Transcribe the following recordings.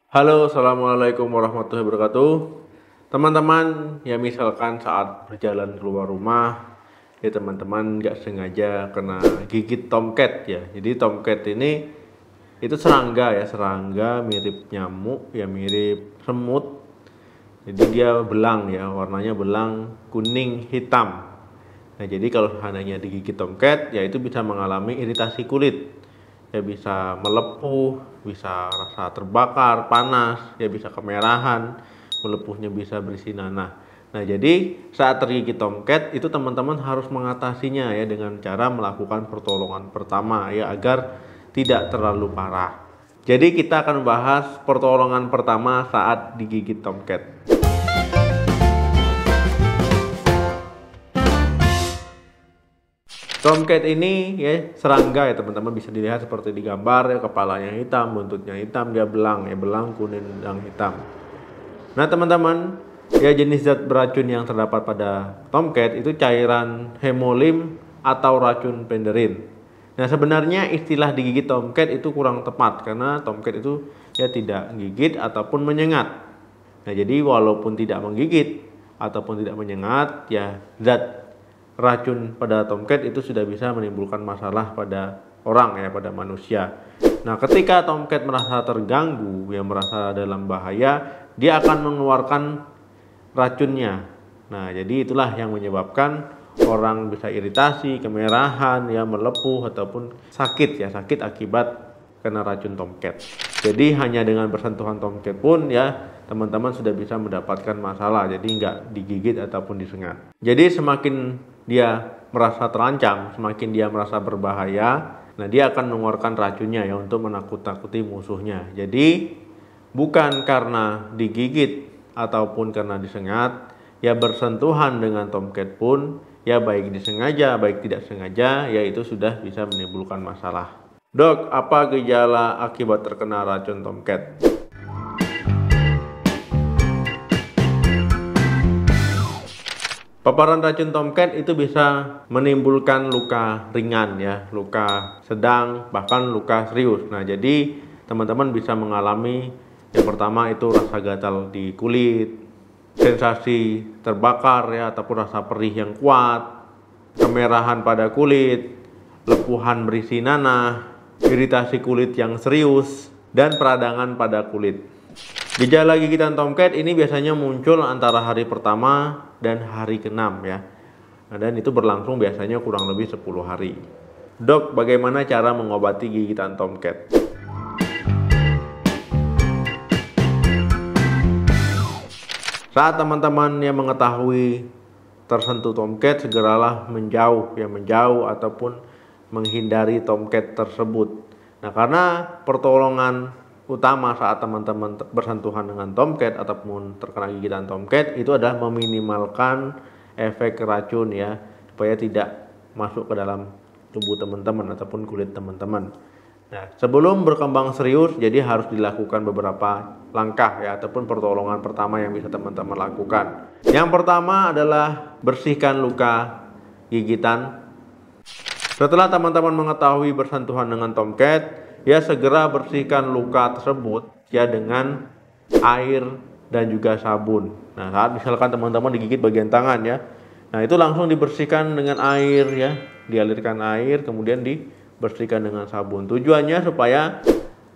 Halo, assalamualaikum warahmatullahi wabarakatuh. Teman-teman, ya misalkan saat berjalan keluar rumah, ya teman-teman nggak sengaja kena gigit tomcat ya. Jadi tomcat ini itu serangga ya, serangga mirip nyamuk, ya mirip semut. Jadi dia belang ya, warnanya belang kuning hitam. Nah, jadi kalau seandainya digigit tomcat, ya itu bisa mengalami iritasi kulit. Ya bisa melepuh, bisa rasa terbakar, panas, ya bisa kemerahan, melepuhnya bisa bersinar. Nah, jadi saat tergigit tomcat itu teman-teman harus mengatasinya ya dengan cara melakukan pertolongan pertama ya agar tidak terlalu parah. Jadi kita akan bahas pertolongan pertama saat digigit tomcat. Tomcat ini ya serangga ya teman-teman, bisa dilihat seperti di gambar ya, kepalanya hitam, buntutnya hitam, dia belang ya, belang kuning dan hitam. Nah teman-teman, ya jenis zat beracun yang terdapat pada tomcat itu cairan hemolim atau racun penderin. Nah sebenarnya istilah digigit tomcat itu kurang tepat karena tomcat itu ya tidak gigit ataupun menyengat. Nah jadi walaupun tidak menggigit ataupun tidak menyengat, ya zat racun pada tomcat itu sudah bisa menimbulkan masalah pada orang ya, pada manusia. Nah, ketika tomcat merasa terganggu, ya merasa dalam bahaya, dia akan mengeluarkan racunnya. Nah, jadi itulah yang menyebabkan orang bisa iritasi, kemerahan, ya melepuh ataupun sakit ya, sakit akibat kena racun tomcat. Jadi hanya dengan bersentuhan tomcat pun ya teman-teman sudah bisa mendapatkan masalah, jadi nggak digigit ataupun disengat. Jadi semakin dia merasa terancam, semakin dia merasa berbahaya, nah dia akan mengeluarkan racunnya ya untuk menakut-nakuti musuhnya. Jadi bukan karena digigit ataupun karena disengat, ya bersentuhan dengan tomcat pun ya baik disengaja baik tidak sengaja ya itu sudah bisa menimbulkan masalah. Dok, apa gejala akibat terkena racun tomcat? Paparan racun tomcat itu bisa menimbulkan luka ringan ya, luka sedang, bahkan luka serius. Nah, jadi teman-teman bisa mengalami yang pertama itu rasa gatal di kulit, sensasi terbakar ya ataupun rasa perih yang kuat, kemerahan pada kulit, lepuhan berisi nanah, iritasi kulit yang serius, dan peradangan pada kulit. Gejala gigitan tomcat ini biasanya muncul antara hari pertama dan hari ke-6 ya. Nah, dan itu berlangsung biasanya kurang lebih 10 hari. Dok, bagaimana cara mengobati gigitan tomcat? Saat teman-teman yang mengetahui tersentuh tomcat, segeralah menjauh ataupun menghindari tomcat tersebut. Nah, karena pertolongan utama saat teman-teman bersentuhan dengan tomcat ataupun terkena gigitan tomcat itu adalah meminimalkan efek racun ya, supaya tidak masuk ke dalam tubuh teman-teman ataupun kulit teman-teman. Nah, sebelum berkembang serius, jadi harus dilakukan beberapa langkah ya ataupun pertolongan pertama yang bisa teman-teman lakukan. Yang pertama adalah bersihkan luka gigitan. Setelah teman-teman mengetahui bersentuhan dengan tomcat, ya segera bersihkan luka tersebut ya dengan air dan juga sabun. Nah, saat misalkan teman-teman digigit bagian tangan ya, nah itu langsung dibersihkan dengan air ya, dialirkan air kemudian dibersihkan dengan sabun. Tujuannya supaya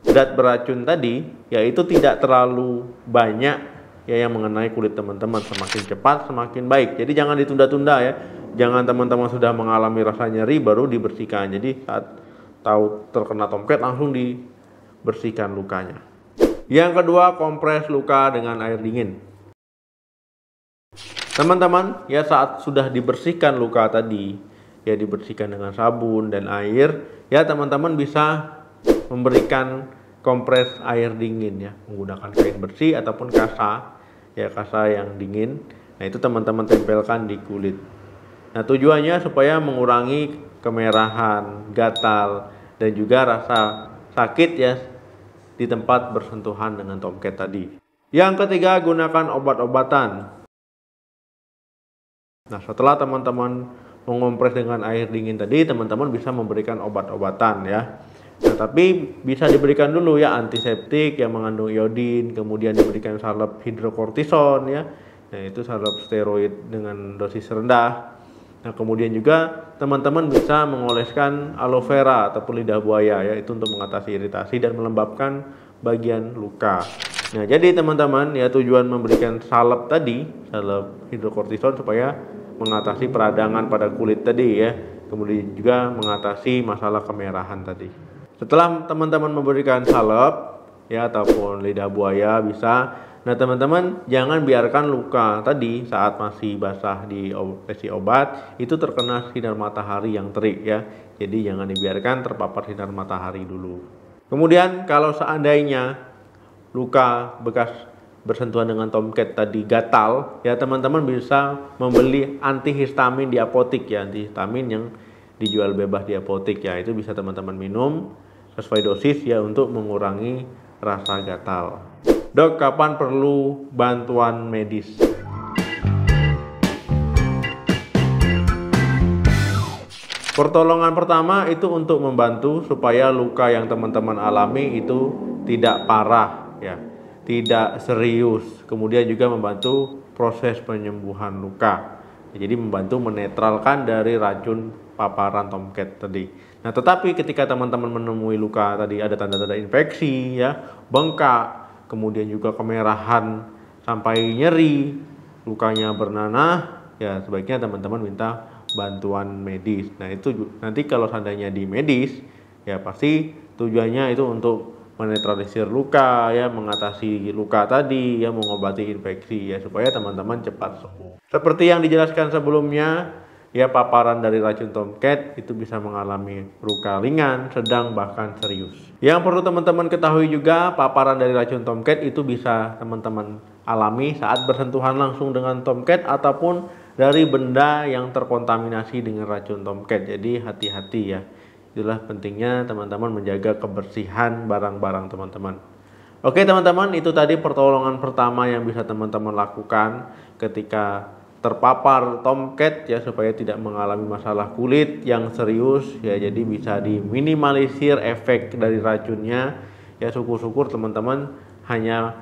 zat beracun tadi ya itu tidak terlalu banyak ya yang mengenai kulit teman-teman, semakin cepat semakin baik. Jadi jangan ditunda-tunda ya. Jangan teman-teman sudah mengalami rasa nyeri baru dibersihkan. Jadi saat tahu terkena tomcat langsung dibersihkan lukanya. Yang kedua, kompres luka dengan air dingin. Teman-teman, ya saat sudah dibersihkan luka tadi, ya dibersihkan dengan sabun dan air, ya teman-teman bisa memberikan kompres air dingin ya, menggunakan kain bersih ataupun kasa, ya kasa yang dingin. Nah, itu teman-teman tempelkan di kulit. Nah, tujuannya supaya mengurangi kemerahan, gatal, dan juga rasa sakit ya di tempat bersentuhan dengan tomcat tadi. Yang ketiga, gunakan obat-obatan. Nah, setelah teman-teman mengompres dengan air dingin tadi, teman-teman bisa memberikan obat-obatan ya. Nah, tapi bisa diberikan dulu ya antiseptik yang mengandung iodin, kemudian diberikan salep hidrokortison ya. Nah, itu salep steroid dengan dosis rendah. Nah, kemudian juga teman-teman bisa mengoleskan aloe vera ataupun lidah buaya ya, itu untuk mengatasi iritasi dan melembabkan bagian luka. Nah, jadi teman-teman ya, tujuan memberikan salep tadi, salep hidrokortison supaya mengatasi peradangan pada kulit tadi ya. Kemudian juga mengatasi masalah kemerahan tadi. Setelah teman-teman memberikan salep ya ataupun lidah buaya bisa. Nah, teman-teman jangan biarkan luka tadi saat masih basah di olesi obat itu terkena sinar matahari yang terik ya. Jadi jangan dibiarkan terpapar sinar matahari dulu. Kemudian kalau seandainya luka bekas bersentuhan dengan tomcat tadi gatal ya, teman-teman bisa membeli antihistamin di apotik ya, antihistamin yang dijual bebas di apotik ya. Itu bisa teman-teman minum sesuai dosis ya untuk mengurangi rasa gatal. Dok, kapan perlu bantuan medis? Pertolongan pertama itu untuk membantu supaya luka yang teman-teman alami itu tidak parah ya, tidak serius. Kemudian juga membantu proses penyembuhan luka. Jadi membantu menetralkan dari racun paparan tomcat tadi. Nah, tetapi ketika teman-teman menemui luka tadi ada tanda-tanda infeksi ya, bengkak, kemudian juga kemerahan sampai nyeri, lukanya bernanah, ya sebaiknya teman-teman minta bantuan medis. Nah, itu nanti kalau seandainya di medis, ya pasti tujuannya itu untuk menetralisir luka ya, mengatasi luka tadi ya, mengobati infeksi ya, supaya teman-teman cepat sembuh. Seperti yang dijelaskan sebelumnya, ya paparan dari racun tomcat itu bisa mengalami luka ringan, sedang, bahkan serius. Yang perlu teman-teman ketahui juga, paparan dari racun tomcat itu bisa teman-teman alami saat bersentuhan langsung dengan tomcat ataupun dari benda yang terkontaminasi dengan racun tomcat. Jadi hati-hati ya. Itulah pentingnya teman-teman menjaga kebersihan barang-barang teman-teman. Oke teman-teman, itu tadi pertolongan pertama yang bisa teman-teman lakukan ketika terpapar tomcat ya, supaya tidak mengalami masalah kulit yang serius ya. Jadi bisa diminimalisir efek dari racunnya ya. Syukur-syukur teman-teman hanya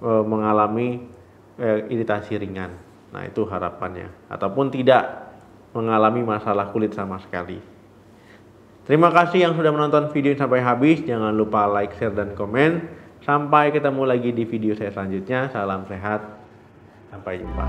mengalami iritasi ringan. Nah, itu harapannya, ataupun tidak mengalami masalah kulit sama sekali. Terima kasih yang sudah menonton video sampai habis. Jangan lupa like, share, dan komen. Sampai ketemu lagi di video saya selanjutnya. Salam sehat, sampai jumpa.